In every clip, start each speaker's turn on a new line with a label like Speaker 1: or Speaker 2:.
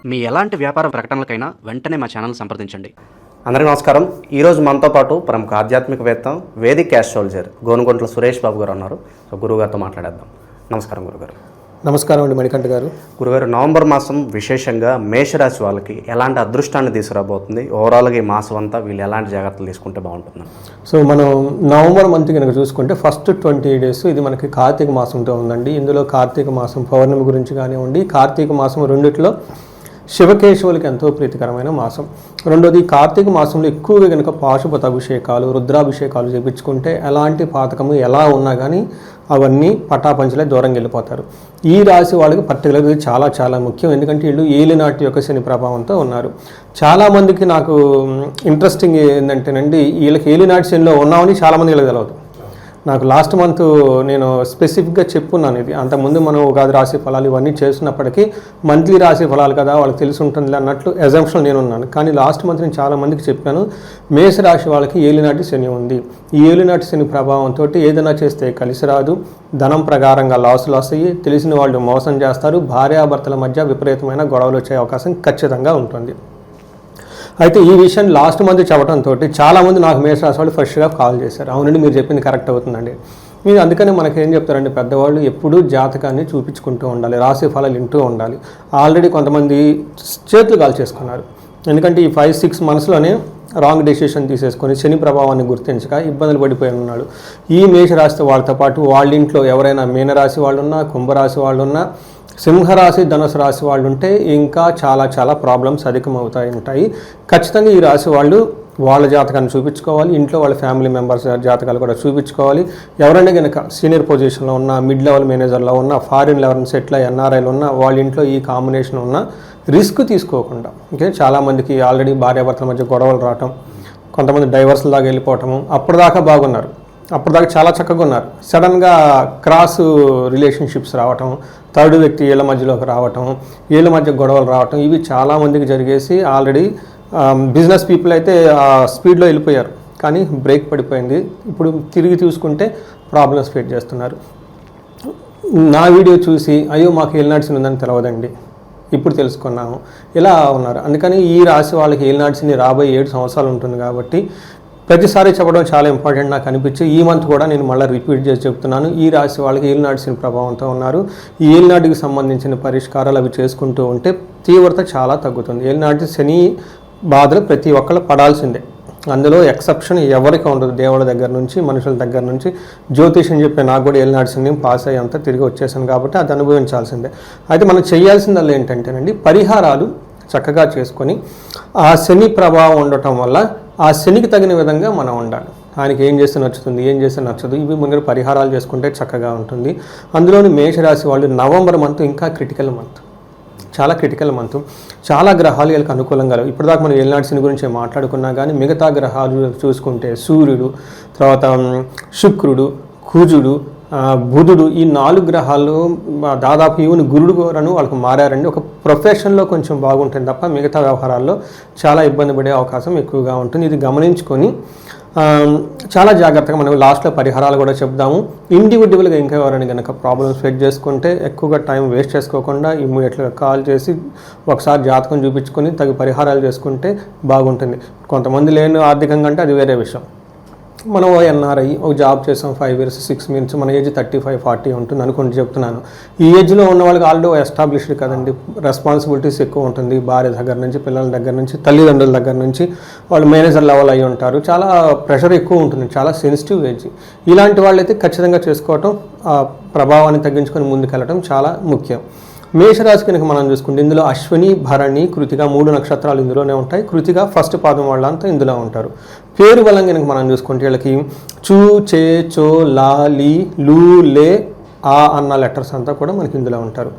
Speaker 1: మీ ఎలాంటి వ్యాపార ప్రకటనలకైనా వెంటనే మా ఛానల్ సంప్రదించండి.
Speaker 2: అందరికీ నమస్కారం. ఈరోజు మనతో పాటు ప్రముఖ ఆధ్యాత్మికవేత్త వేదిక్ యాస్ట్రాలజర్ గోనుగొంట్ల సురేష్ బాబు గారు ఉన్నారు. సో గురువుగారితో మాట్లాడేద్దాం. నమస్కారం గురుగారు.
Speaker 3: నమస్కారం అండి మణికంఠ గారు.
Speaker 2: గురుగారు, నవంబర్ మాసం విశేషంగా మేషరాశి వాళ్ళకి ఎలాంటి అదృష్టాన్ని తీసుకురాబోతుంది? ఓవరాల్గా ఈ మాసం అంతా వీళ్ళు ఎలాంటి జాగ్రత్తలు తీసుకుంటే బాగుంటుంది?
Speaker 3: సో మనం నవంబర్ మంత్ కనుక చూసుకుంటే ఫస్ట్ 20 days ఇది మనకి కార్తీక మాసంతో ఉందండి. ఇందులో కార్తీక మాసం పౌర్ణమి గురించి కానివ్వండి, కార్తీక మాసం రెండిట్లో శివకేశవులకి ఎంతో ప్రీతికరమైన మాసం. రెండోది, కార్తీక మాసంలో ఎక్కువగా కనుక పాశుపత అభిషేకాలు, రుద్రాభిషేకాలు చేయించుకుంటే ఎలాంటి పాతకము ఎలా ఉన్నా కానీ అవన్నీ పటాపంచలే దూరంగా వెళ్ళిపోతారు. ఈ రాశి వాళ్ళకి పర్టికులర్గా చాలా చాలా ముఖ్యం. ఎందుకంటే వీళ్ళు ఏలినాటి యొక్క శని ప్రభావంతో ఉన్నారు. చాలామందికి నాకు ఇంట్రెస్టింగ్ ఏంటంటేనండి, వీళ్ళకి ఏలినాటి శనిలో ఉన్నామని చాలామంది వీళ్ళకి తెలియదు. నాకు లాస్ట్ మంత్ నేను స్పెసిఫిక్గా చెప్పున్నాను ఇది. అంతకుముందు మనం ఉగాది రాశి ఫలాలు ఇవన్నీ చేస్తున్నప్పటికీ మంత్లీ రాశి ఫలాలు కదా వాళ్ళకి తెలిసి ఉంటుంది అన్నట్లు ఎజంప్షన్ నేను ఉన్నాను. కానీ లాస్ట్ మంత్ నేను చాలామందికి చెప్పాను, మేషరాశి వాళ్ళకి ఏలినాటి శని ఉంది. ఈ ఏలినాటి శని ప్రభావంతో ఏదైనా చేస్తే కలిసి రాదు, ధనం ప్రకారంగా లాసులు వస్తాయి, తెలిసిన వాళ్ళు మోసం చేస్తారు, భార్యాభర్తల మధ్య విపరీతమైన గొడవలు వచ్చే అవకాశం ఖచ్చితంగా ఉంటుంది. అయితే ఈ విషయం లాస్ట్ మంత్ చెప్పడంతో చాలామంది నాకు మేషరాశి వాళ్ళు ఫ్రెష్గా కాల్ చేశారు. అవునండి, మీరు చెప్పింది కరెక్ట్ అవుతుందండి. మీరు అందుకని మనకి ఏం చెప్తారండి, పెద్దవాళ్ళు ఎప్పుడూ జాతకాన్ని చూపించుకుంటూ ఉండాలి, రాశి ఫలాలు వింటూ ఉండాలి. ఆల్రెడీ కొంతమంది చేతులు కాల్ చేసుకున్నారు. ఎందుకంటే ఈ 5-6 monthsలోనే రాంగ్ డెసిషన్ తీసేసుకొని శని ప్రభావాన్ని గుర్తించక ఇబ్బందులు పడిపోయి ఉన్నాడు. ఈ మేషరాశి వాళ్ళతో పాటు వాళ్ళ ఇంట్లో ఎవరైనా మీనరాశి వాళ్ళు ఉన్నా, కుంభరాశి వాళ్ళు ఉన్నా, సింహరాశి, ధనుసు రాశి వాళ్ళు ఉంటే ఇంకా చాలా చాలా ప్రాబ్లమ్స్ ఉంటాయి. ఖచ్చితంగా ఈ రాశి వాళ్ళు వాళ్ళ జాతకాన్ని చూపించుకోవాలి, ఇంట్లో వాళ్ళ ఫ్యామిలీ మెంబర్స్ జాతకాలు కూడా చూపించుకోవాలి. ఎవరైనా కనుక సీనియర్ పొజిషన్లో ఉన్న, మిడ్ లెవెల్ మేనేజర్లో ఉన్న, ఫారిన్ లెవెల్ సెటిల్ ఎన్ఆర్ఐలు ఉన్న, వాళ్ళ ఇంట్లో ఈ కాంబినేషన్ ఉన్న రిస్క్ తీసుకోకుండా, ఓకే, చాలామందికి ఆల్రెడీ భార్యాభర్తల మధ్య గొడవలు రావటం, కొంతమంది డైవర్స్ దాకా వెళ్ళిపోవటము, అప్పటిదాకా బాగున్నారు, అప్పటిదాకా చాలా చక్కగా ఉన్నారు, సడన్గా క్రాస్ రిలేషన్షిప్స్ రావటం, థర్డ్ వ్యక్తి వీళ్ళ మధ్యలోకి రావటం, వీళ్ళ మధ్య గొడవలు రావటం, ఇవి చాలామందికి జరిగేసి ఆల్రెడీ బిజినెస్ పీపుల్ అయితే ఆ స్పీడ్లో వెళ్ళిపోయారు, కానీ బ్రేక్ పడిపోయింది. ఇప్పుడు తిరిగి చూసుకుంటే ప్రాబ్లమ్స్ ఫేస్ చేస్తున్నారు. నా వీడియో చూసి అయ్యో మాకు ఏలినాటి శని ఉందని తెలియదండి, ఇప్పుడు తెలుసుకున్నాము, ఇలా ఉన్నారు. అందుకని ఈ రాశి వాళ్ళకి ఏలినాటి శని రాబోయే 7 సంవత్సరాలు ఉంటుంది కాబట్టి ప్రతిసారి చెప్పడం చాలా ఇంపార్టెంట్ నాకు అనిపించి ఈ మంత్ కూడా నేను మళ్ళీ రిపీట్ చేసి చెప్తున్నాను. ఈ రాశి వాళ్ళకి ఏలినాటి శని ప్రభావంతో ఉన్నారు. ఈ ఏలినాటికి సంబంధించిన పరిష్కారాలు అవి చేసుకుంటూ ఉంటే తీవ్రత చాలా తగ్గుతుంది. ఏలినాటి శని బాధలు ప్రతి ఒక్కళ్ళు పడాల్సిందే, అందులో ఎక్సెప్షన్ ఎవరికి ఉండదు. దేవుళ్ళ దగ్గర నుంచి, మనుషుల దగ్గర నుంచి, జ్యోతిషం చెప్పే నాకు కూడా ఏలినాటి శని పాస్ అయ్యంతా తిరిగి వచ్చేసాను కాబట్టి అది అనుభవించాల్సిందే. అయితే మనం చేయాల్సిందల్లా ఏంటంటేనండి, పరిహారాలు చక్కగా చేసుకొని ఆ శని ప్రభావం ఉండటం వల్ల ఆ శనికి తగిన విధంగా మనం ఉండాలి. ఆయనకి ఏం చేస్తే నచ్చుతుంది, ఏం చేస్తే నచ్చదు, ఇవి ముందు పరిహారాలు చేసుకుంటే చక్కగా ఉంటుంది. అందులోని మేషరాశి వాళ్ళు నవంబర్ మంత్ ఇంకా క్రిటికల్ మంత్, చాలా క్రిటికల్ మంత్. చాలా గ్రహాలు వీళ్ళకి అనుకూలంగా లేవు. ఇప్పటిదాకా మనం ఏలినాటి శని గురించి మాట్లాడుకున్నా కానీ మిగతా గ్రహాలు చూసుకుంటే సూర్యుడు, తర్వాత శుక్రుడు, కుజుడు, బుధుడు, ఈ 4 గ్రహాలు దాదాపు ఈవెన్ గురుడు కూడాను వాళ్ళకి మారారండి. ఒక ప్రొఫెషన్లో కొంచెం బాగుంటుంది తప్ప మిగతా వ్యవహారాల్లో చాలా ఇబ్బంది పడే అవకాశం ఎక్కువగా ఉంటుంది. ఇది గమనించుకొని చాలా జాగ్రత్తగా మనం లాస్ట్లో పరిహారాలు కూడా చెప్దాము. ఇండివిజువల్గా ఇంకా ఎవరైనా కనుక ప్రాబ్లమ్స్ ఫేస్ చేసుకుంటే ఎక్కువగా టైం వేస్ట్ చేసుకోకుండా ఇమ్మీడియట్గా కాల్ చేసి ఒకసారి జాతకం చూపించుకొని తగు పరిహారాలు చేసుకుంటే బాగుంటుంది. కొంతమంది లేని ఆర్థికంగా అంటే అది వేరే విషయం. మనం ఎన్ఆర్ఐ ఒక జాబ్ చేసాం 5 years 6 months, మన ఏజ్ 35-40 ఉంటుంది అనుకుంటూ చెప్తున్నాను. ఈ ఏజ్లో ఉన్న వాళ్ళకి ఆల్రెడీ ఎస్టాబ్లిష్డ్ కదండి, రెస్పాన్సిబిలిటీస్ ఎక్కువ ఉంటుంది. భార్య దగ్గర నుంచి, పిల్లల దగ్గర నుంచి, తల్లిదండ్రుల దగ్గర నుంచి, వాళ్ళు మేనేజర్ లెవెల్ అయ్యి ఉంటారు. చాలా ప్రెషర్ ఎక్కువ ఉంటుంది, చాలా సెన్సిటివ్ ఏజ్. ఇలాంటి వాళ్ళైతే ఖచ్చితంగా చేసుకోవటం, ఆ ప్రభావాన్ని తగ్గించుకొని ముందుకెళ్ళటం చాలా ముఖ్యం. మేషరాశి కనుక మనం చూసుకుంటే ఇందులో అశ్విని, భరణి, కృతిక 3 నక్షత్రాలు ఇందులోనే ఉంటాయి. కృతిక ఫస్ట్ పాదం వాళ్ళంతా ఇందులో ఉంటారు. పేరు బలం కనుక మనం చూసుకుంటే వీళ్ళకి చూ, చే, చో, లా, లీ, లూ, లే, ఆ అన్న లెటర్స్ అంతా కూడా మనకి ఇందులో ఉంటారు.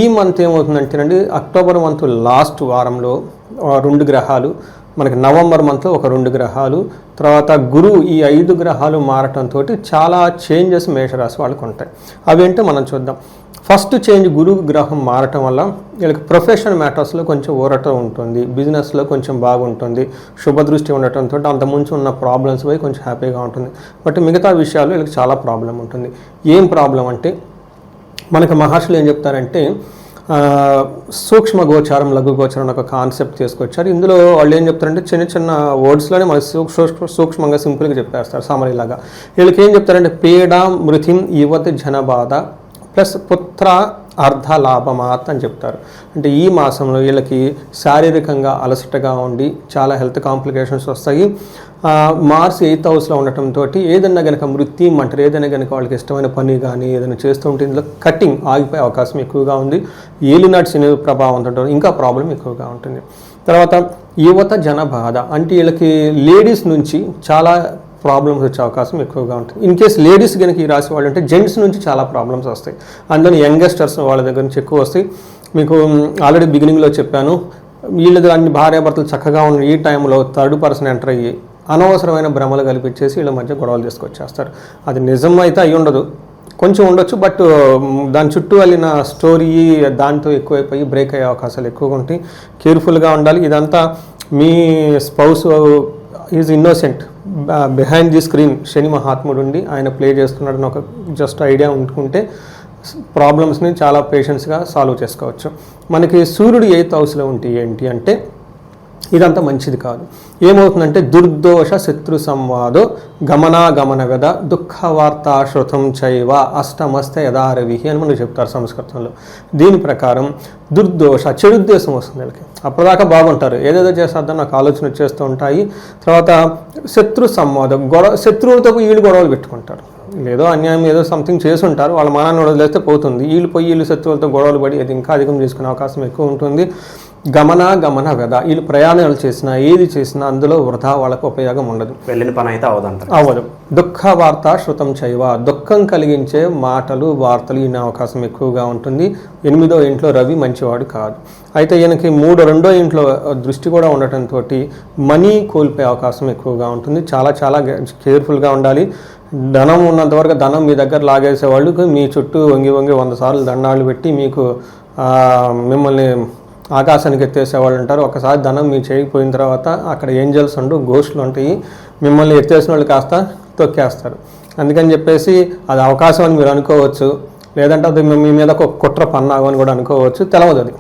Speaker 3: ఈ మంత్ ఏమవుతుందంటేనండి, అక్టోబర్ మంత్ లాస్ట్ వారంలో 2 గ్రహాలు, మనకి నవంబర్ మంత్లో ఒక 2 గ్రహాలు, తర్వాత గురువు, ఈ 5 గ్రహాలు మారటంతో చాలా చేంజెస్ మేషరాశి వాళ్ళకు ఉంటాయి. అవేంటో మనం చూద్దాం. ఫస్ట్ చేంజ్, గురువు గ్రహం మారటం వల్ల వీళ్ళకి ప్రొఫెషనల్ మ్యాటర్స్లో కొంచెం ఊరట ఉంటుంది, బిజినెస్లో కొంచెం బాగుంటుంది, శుభదృష్టి ఉండటంతో అంతకుముందు ఉన్న ప్రాబ్లమ్స్ పోయి కొంచెం హ్యాపీగా ఉంటుంది. బట్ మిగతా విషయాల్లో వీళ్ళకి చాలా ప్రాబ్లం ఉంటుంది. ఏం ప్రాబ్లం అంటే మనకు మహర్షులు ఏం చెప్తారంటే సూక్ష్మ గోచారం లఘు గోచారం అని ఒక కాన్సెప్ట్ తీసుకొచ్చారు. ఇందులో వాళ్ళు ఏం చెప్తారంటే చిన్న చిన్న వర్డ్స్లోనే మనకి సూక్ష్మంగా సింపుల్గా చెప్పేస్తారు సమరీలాగా. వీళ్ళకి ఏం చెప్తారంటే పీడ మృతిం యువతి జనబాధ ప్లస్ పుత్ర అర్ధ లాభమాత్ అని చెప్తారు. అంటే ఈ మాసంలో వీళ్ళకి శారీరకంగా అలసటగా ఉండి చాలా హెల్త్ కాంప్లికేషన్స్ వస్తాయి. మార్స్ 8th హౌస్లో ఉండటంతో ఏదైనా కనుక మృత్యం అంటారు, ఏదైనా కనుక వాళ్ళకి ఇష్టమైన పని కానీ ఏదైనా చేస్తూ ఉంటే ఇందులో కటింగ్ ఆగిపోయే అవకాశం ఎక్కువగా ఉంది. ఏలినాటి శని ప్రభావం ఉంటుంది, ఇంకా ప్రాబ్లం ఎక్కువగా ఉంటుంది. తర్వాత యువత జన బాధ అంటే వీళ్ళకి లేడీస్ నుంచి చాలా ప్రాబ్లమ్స్ వచ్చే అవకాశం ఎక్కువగా ఉంటుంది. ఇన్ కేస్ లేడీస్ కనుక ఈ రాశి వాళ్ళు అంటే జెంట్స్ నుంచి చాలా ప్రాబ్లమ్స్ వస్తాయి. అందులో యంగస్టర్స్ వాళ్ళ దగ్గర నుంచి ఎక్కువ వస్తాయి. మీకు ఆల్రెడీ బిగినింగ్లో చెప్పాను, వీళ్ళ అన్ని భార్యాభర్తలు చక్కగా ఉన్న ఈ టైంలో థర్డ్ పర్సన్ ఎంటర్ అయ్యి అనవసరమైన భ్రమలు కల్పించేసి వీళ్ళ మధ్య గొడవలు తీసుకొచ్చేస్తారు. అది నిజం అయితే అయి ఉండదు, కొంచెం ఉండొచ్చు, బట్ దాని చుట్టూ వెళ్ళిన స్టోరీ దాంతో ఎక్కువైపోయి బ్రేక్ అయ్యే అవకాశాలు ఎక్కువగా ఉంటాయి. కేర్ఫుల్గా ఉండాలి. ఇదంతా మీ spouse is innocent, behind the screen Shani మహాత్ముడు ఉండి ఆయన ప్లే చేస్తున్నాడని ఒక జస్ట్ ఐడియా ఉంటుకుంటే ప్రాబ్లమ్స్ని చాలా పేషెన్స్గా సాల్వ్ చేసుకోవచ్చు. మనకి సూర్యుడు 8th హౌస్లో ఉంటే ఏంటి అంటే ఇదంతా మంచిది కాదు. ఏమవుతుందంటే దుర్దోష శత్రు సంవాదో గమనాగమన వ్యధ దుఃఖవార్తా శృతం చైవ అష్టమస్తే యథారవి అని మనకు చెప్తారు సంస్కృతంలో. దీని ప్రకారం దుర్దోష చెడుద్దేశం వస్తుంది వీళ్ళకి. అప్పటిదాకా బాగుంటారు, ఏదేదో చేసేద్దాం నాకు ఆలోచన వచ్చేస్తూ ఉంటాయి. తర్వాత శత్రు సంవాదం, శత్రువులతో వీళ్ళు గొడవలు పెట్టుకుంటారు. ఏదో అన్యాయం ఏదో సంథింగ్ చేసి ఉంటారు, వాళ్ళ మానాన్ని వదిలేస్తే పోతుంది. వీళ్ళు శత్రువులతో గొడవలు పడి అది ఇంకా అధికం చేసుకునే అవకాశం ఎక్కువ ఉంటుంది. గమన వ్యధ, వీళ్ళు ప్రయాణాలు చేసినా ఏది చేసినా అందులో వృధా వాళ్ళకు ఉపయోగం ఉండదు,
Speaker 2: వెళ్ళిన పని అయితే
Speaker 3: అవ్వదు. దుఃఖ వార్త శృతం చైవ, దుఃఖం కలిగించే మాటలు వార్తలు ఈయన అవకాశం ఎక్కువగా ఉంటుంది. 8వ ఇంట్లో రవి మంచివాడు కాదు. అయితే ఈయనకి 2వ ఇంట్లో దృష్టి కూడా ఉండటంతో మనీ కోల్పోయే అవకాశం ఎక్కువగా ఉంటుంది. చాలా చాలా కేర్ఫుల్గా ఉండాలి. ధనం ఉన్నంత వరకు ధనం మీ దగ్గర లాగేసే వాళ్ళు మీ చుట్టూ వంగి 100 సార్లు దండాలు పెట్టి మీకు మిమ్మల్ని ఆకాశానికి ఎత్తేసేవాళ్ళు ఉంటారు. ఒకసారి ధనం మీ చేయకపోయిన తర్వాత అక్కడ ఏంజల్స్ గోస్టులు ఉంటాయి, మిమ్మల్ని ఎత్తేసిన వాళ్ళు కాస్త తొక్కేస్తారు. అందుకని చెప్పేసి అది అవకాశం అని మీరు అనుకోవచ్చు, లేదంటే అది మీ మీద ఒక కుట్ర పన్నాగు అని కూడా అనుకోవచ్చు, తెలవదు అది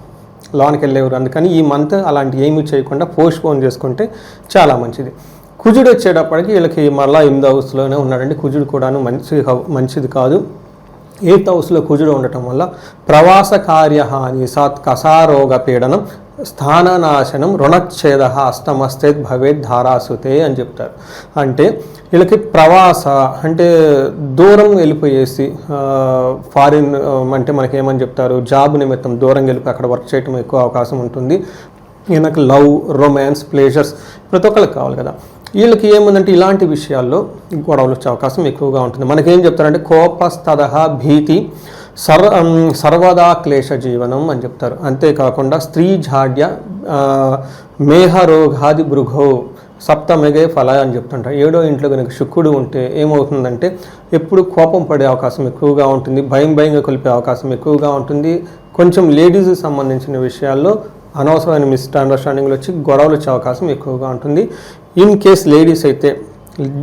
Speaker 3: లోనికి వెళ్ళేవారు. అందుకని ఈ మంత్ అలాంటి ఏమీ చేయకుండా పోస్ట్పోన్ చేసుకుంటే చాలా మంచిది. కుజుడు వచ్చేటప్పటికి వీళ్ళకి మళ్ళీ 8th హౌస్లోనే ఉన్నాడండి. కుజుడు కూడాను మంచిది కాదు. 8th హౌస్లో కుజుడు ఉండటం వల్ల ప్రవాస కార్యహాని సాత్ కసారోగ పీడనం స్థాననాశనం రుణచ్ఛేద అష్టమస్తేత్ భవేత్ ధారాసుతే అని చెప్తారు. అంటే వీళ్ళకి ప్రవాస అంటే దూరం వెళ్ళిపోయేసి ఫారిన్ అంటే మనకి ఏమని చెప్తారు, జాబ్ నిమిత్తం దూరం వెళ్ళిపోయి అక్కడ వర్క్ చేయడం ఎక్కువ అవకాశం ఉంటుంది. ఈయనకు లవ్, రొమాన్స్, ప్లేజర్స్ ప్రతి ఒక్కరికి కావాలి కదా. వీళ్ళకి ఏముందంటే ఇలాంటి విషయాల్లో గొడవలు వచ్చే అవకాశం ఎక్కువగా ఉంటుంది. మనకేం చెప్తారంటే కోపస్తద భీతి సర్వదా క్లేశ జీవనం అని చెప్తారు. అంతేకాకుండా స్త్రీ జాడ్య మేహరోగాది భృగో సప్తమిగే ఫల అని చెప్తుంటారు. 7వ ఇంట్లో కనుక శుక్రుడు ఉంటే ఏమవుతుందంటే ఎప్పుడు కోపం పడే అవకాశం ఎక్కువగా ఉంటుంది, భయంగా కొలిపే అవకాశం ఎక్కువగా ఉంటుంది. కొంచెం లేడీస్కి సంబంధించిన విషయాల్లో అనవసరమైన మిస్అండర్స్టాండింగ్లు వచ్చి గొడవలు వచ్చే అవకాశం ఎక్కువగా ఉంటుంది. ఇన్ కేస్ లేడీస్ అయితే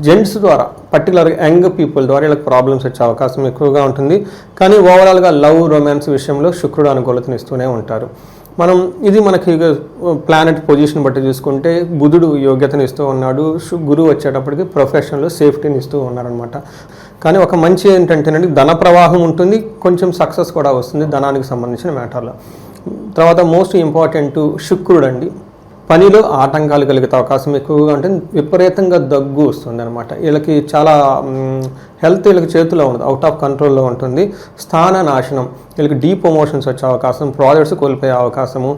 Speaker 3: జెంట్స్ ద్వారా పర్టికులర్గా యంగ్ పీపుల్ ద్వారా వీళ్ళకి ప్రాబ్లమ్స్ వచ్చే అవకాశం ఎక్కువగా ఉంటుంది. కానీ ఓవరాల్గా లవ్, రొమాన్స్ విషయంలో శుక్రుడు అనుకూలతనిస్తూనే ఉంటారు. మనం ఇది మనకి ప్లానెట్ పొజిషన్ బట్టి చూసుకుంటే బుధుడు యోగ్యతను ఇస్తూ ఉన్నాడు, గురువు వచ్చేటప్పటికి ప్రొఫెషన్లో సేఫ్టీని ఇస్తూ ఉన్నారనమాట. కానీ ఒక మంచి ఏంటంటేనండి ధన ప్రవాహం ఉంటుంది, కొంచెం సక్సెస్ కూడా వస్తుంది ధనానికి సంబంధించిన మ్యాటర్లో. తర్వాత మోస్ట్ ఇంపార్టెంట్ శుక్రుడు అండి, పనిలో ఆటంకాలు కలిగే అవకాశం ఎక్కువగా ఉంటుంది. విపరీతంగా దగ్గు వస్తుంది అనమాట. వీళ్ళకి చాలా హెల్త్ వీళ్ళకి చేతిలో ఉండదు, అవుట్ ఆఫ్ కంట్రోల్లో ఉంటుంది. స్థాన నాశనం, వీళ్ళకి డీప్రమోషన్స్ వచ్చే అవకాశం, ప్రాజెక్ట్స్ కోల్పోయే అవకాశము.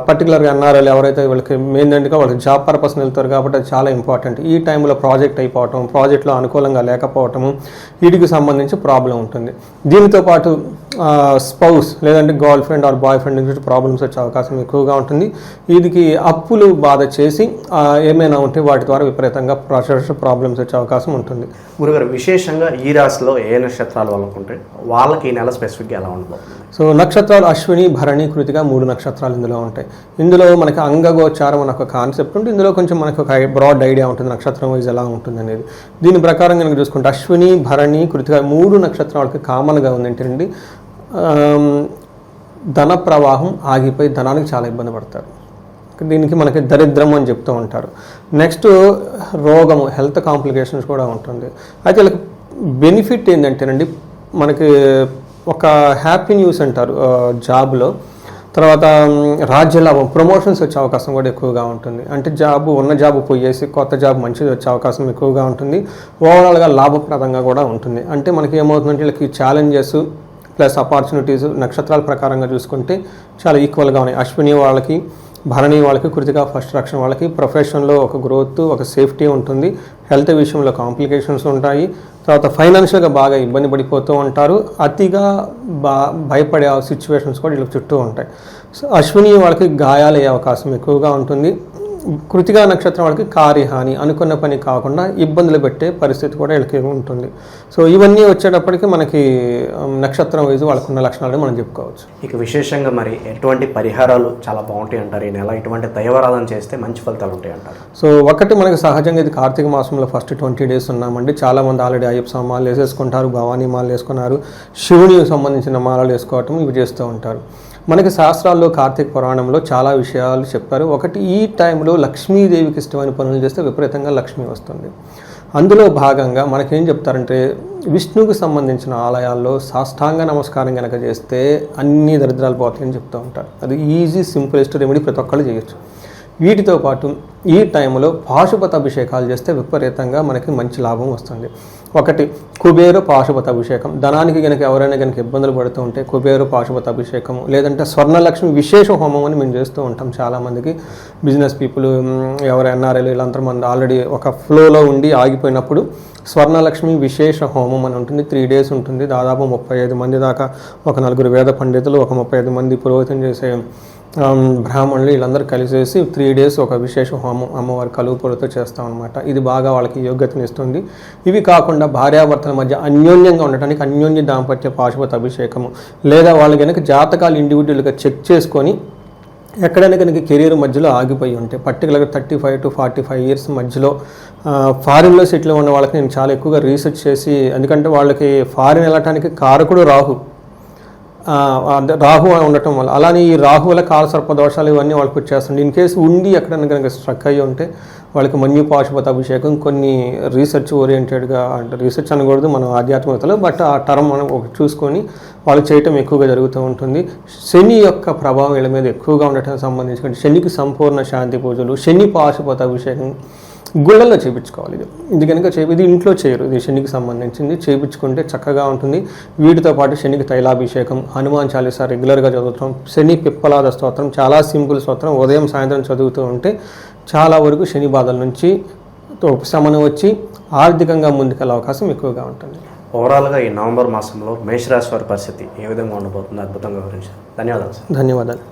Speaker 3: పర్టికులర్గా ఎన్ఆర్ఐలు ఎవరైతే వీళ్ళకి మెయిన్గా వాళ్ళకి జాబ్ పర్పస్ని వెళ్తారు కాబట్టి అది చాలా ఇంపార్టెంట్. ఈ టైంలో ప్రాజెక్ట్ అయిపోవటం, ప్రాజెక్ట్లో అనుకూలంగా లేకపోవటము, వీటికి సంబంధించి ప్రాబ్లం ఉంటుంది. దీనితో పాటు స్పౌస్ లేదంటే girl friend or boy friend నుంచి ప్రాబ్లమ్స్ వచ్చే అవకాశం ఎక్కువగా ఉంటుంది. వీటికి అప్పులు బాధ చేసి ఏమైనా ఉంటే వాటి ద్వారా విపరీతంగా ప్రాబ్లమ్స్ వచ్చే అవకాశం ఉంటుంది.
Speaker 2: గురుగారు, విశేషంగా ఈ రాశిలో ఏ నక్షత్రాలు వాళ్ళకు ఉంటాయి, వాళ్ళకి ఈ నెల స్పెసిఫిక్గా ఎలా ఉండబోతుంది?
Speaker 3: సో నక్షత్రాలు అశ్విని, భరణి, కృతిక 3 నక్షత్రాలు ఇందులో ఉంటాయి. ఇందులో మనకి అంగగోచారం అనే ఒక కాన్సెప్ట్ ఉంటుంది. ఇందులో కొంచెం మనకు ఒక బ్రాడ్ ఐడియా ఉంటుంది నక్షత్రం వైజ్ ఎలా ఉంటుంది అనేది. దీని ప్రకారం కనుక చూసుకుంటే అశ్విని, భరణి, కృతిక 3 నక్షత్రాలకి కామన్గా ఉంది ఏంటండి, ధన ప్రవాహం ఆగిపోయి ధనానికి చాలా ఇబ్బంది పడతారు. దీనికి మనకి దరిద్రం అని చెప్తూ ఉంటారు. నెక్స్ట్ రోగము, హెల్త్ కాంప్లికేషన్స్ కూడా ఉంటుంది. అయితే వీళ్ళకి బెనిఫిట్ ఏంటంటేనండి, మనకి ఒక హ్యాపీ న్యూస్ అంటారు జాబ్లో. తర్వాత రాజ్యలాభం, ప్రమోషన్స్ వచ్చే అవకాశం కూడా ఎక్కువగా ఉంటుంది. అంటే ఉన్న జాబ్ పోయేసి కొత్త జాబ్ మంచిది వచ్చే అవకాశం ఎక్కువగా ఉంటుంది. ఓవరాల్గా లాభప్రదంగా కూడా ఉంటుంది. అంటే మనకి ఏమవుతుందంటే వీళ్ళకి ఛాలెంజెస్ ప్లస్ ఆపర్చునిటీస్ నక్షత్రాల ప్రకారంగా చూసుకుంటే చాలా ఈక్వల్గా ఉన్నాయి. అశ్విని వాళ్ళకి, భరణి వాళ్ళకి, కృతిక ఫస్ట్ రక్షణ వాళ్ళకి ప్రొఫెషన్లో ఒక గ్రోత్, ఒక సేఫ్టీ ఉంటుంది. హెల్త్ విషయంలో కాంప్లికేషన్స్ ఉంటాయి. తర్వాత ఫైనాన్షియల్గా బాగా ఇబ్బంది పడిపోతూ ఉంటారు. అతిగా భయపడే సిచ్యువేషన్స్ కూడా వీళ్ళకి చుట్టూ ఉంటాయి. సో అశ్విని వాళ్ళకి గాయాలయ్యే అవకాశం ఎక్కువగా ఉంటుంది. కృతికా నక్షత్రం వాళ్ళకి కార్యహాని, అనుకున్న పని కాకుండా ఇబ్బందులు పెట్టే పరిస్థితి కూడా వీళ్ళకి ఉంటుంది. సో ఇవన్నీ వచ్చేటప్పటికి మనకి నక్షత్రం వైజ్ వాళ్ళకున్న లక్షణాలను మనం చెప్పుకోవచ్చు.
Speaker 2: ఇక విశేషంగా మరి ఎటువంటి పరిహారాలు చాలా బాగుంటాయి అంటారు? ఈ నెల ఇటువంటి దైవారాధన చేస్తే మంచి ఫలితాలు ఉంటాయి అంటారు?
Speaker 3: సో ఒకటి, మనకి సహజంగా ఇది కార్తీక మాసంలో ఫస్ట్ 20 days ఉన్నామండి. చాలామంది ఆల్రెడీ అయ్యప్ప మాలలు వేసేసుకుంటారు, భవానీ మాలలు వేసుకున్నారు, శివునికి సంబంధించిన మాలలు వేసుకోవటం ఇవి చేస్తూ ఉంటారు. మనకి శాస్త్రాల్లో కార్తీక పురాణంలో చాలా విషయాలు చెప్పారు. ఒకటి, ఈ టైంలో లక్ష్మీదేవికి ఇష్టమైన పనులు చేస్తే విపరీతంగా లక్ష్మి వస్తుంది. అందులో భాగంగా మనకేం చెప్తారంటే, విష్ణువుకి సంబంధించిన ఆలయాల్లో సాష్టాంగ నమస్కారం కనుక చేస్తే అన్ని దరిద్రాలు పోతాయని చెప్తూ ఉంటారు. అది ఈజీ సింపులెస్ట్ రెమెడీ, ప్రతి ఒక్కళ్ళు చేయొచ్చు. వీటితో పాటు ఈ టైంలో పాశుపత అభిషేకాలు చేస్తే విపరీతంగా మనకి మంచి లాభం వస్తుంది. ఒకటి, కుబేరు పాశుపత అభిషేకం. ధనానికి కనుక ఎవరైనా కనుక ఇబ్బందులు పడుతూ ఉంటే కుబేరు పాశుపత అభిషేకం, లేదంటే స్వర్ణలక్ష్మి విశేష హోమం అని మేము చేస్తూ ఉంటాం. చాలామందికి బిజినెస్ పీపుల్, ఎవరు ఎన్ఆర్ఐలు వీళ్ళంతా మంది ఆల్రెడీ ఒక ఫ్లోలో ఉండి ఆగిపోయినప్పుడు స్వర్ణలక్ష్మి విశేష హోమం అని ఉంటుంది. 3 days ఉంటుంది. దాదాపు 35 మంది దాకా, ఒక 4 వేద పండితులు, ఒక 35 మంది పురోహితం చేసే బ్రాహ్మణులు వీళ్ళందరూ కలిసేసి 3 days ఒక విశేష హోమం అమ్మవారి కలువు పొడితో చేస్తాం అనమాట. ఇది బాగా వాళ్ళకి యోగ్యతని ఇస్తుంది. ఇవి కాకుండా భార్యాభర్తల మధ్య అన్యోన్యంగా ఉండటానికి అన్యోన్య దాంపత్య పాశుపత అభిషేకము, లేదా వాళ్ళు కనుక జాతకాలు ఇండివిజువల్గా చెక్ చేసుకొని ఎక్కడైనా కనుక కెరీర్ మధ్యలో ఆగిపోయి ఉంటే, పర్టికులర్గా 35 to 45 years మధ్యలో ఫారిన్లో సెటిల్ ఉన్న వాళ్ళకి నేను చాలా ఎక్కువగా రీసెర్చ్ చేసి, ఎందుకంటే వాళ్ళకి ఫారిన్ వెళ్ళటానికి కారకుడు రాహు ఉండటం వల్ల, అలానే ఈ రాహు వల్ల కాలసర్ప దోషాలు ఇవన్నీ వాళ్ళకి వచ్చేస్తుంది. ఇన్ కేసు ఉండి ఎక్కడైనా కనుక స్ట్రక్ అయ్యి ఉంటే వాళ్ళకి మన్యు పాశుపత అభిషేకం కొన్ని రీసెర్చ్ ఓరియంటెడ్గా, అంటే రీసెర్చ్ అనకూడదు మనం ఆధ్యాత్మికతలో, బట్ ఆ టర్మ్ మనం ఒకటి చూసుకొని వాళ్ళు చేయటం ఎక్కువగా జరుగుతూ ఉంటుంది. శని యొక్క ప్రభావం వీళ్ళ మీద ఎక్కువగా ఉండటానికి సంబంధించి శనికి సంపూర్ణ శాంతి పూజలు, శని పాశుపత అభిషేకం గుళ్ళల్లో చేయించుకోవాలి. ఇది కనుక ఇది ఇంట్లో చేయరు, ఇది శనికి సంబంధించింది. చేయించుకుంటే చక్కగా ఉంటుంది. వీటితో పాటు శనికి తైలాభిషేకం, హనుమాన్ చాలీసా రెగ్యులర్గా చదువుతాం, శని పిప్పలాద స్తోత్రం, చాలా సింపుల్ స్తోత్రం, ఉదయం సాయంత్రం చదువుతూ ఉంటే చాలా వరకు శని బాధల నుంచి ఉపశమనం వచ్చి ఆర్థికంగా ముందుకెళ్ళే అవకాశం ఎక్కువగా ఉంటుంది.
Speaker 2: ఓవరాల్గా ఈ నవంబర్ మాసంలో మేషరాశి వారి పరిస్థితి ఏ విధంగా ఉండబోతుందో అద్భుతంగా వివరించారు. ధన్యవాదాలు సార్.
Speaker 3: ధన్యవాదాలు.